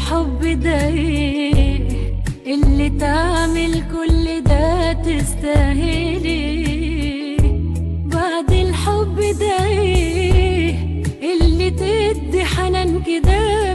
الحب ده ايه اللي تعمل كل ده تستاهلي؟ بعد الحب ده ايه اللي تدي حنان كده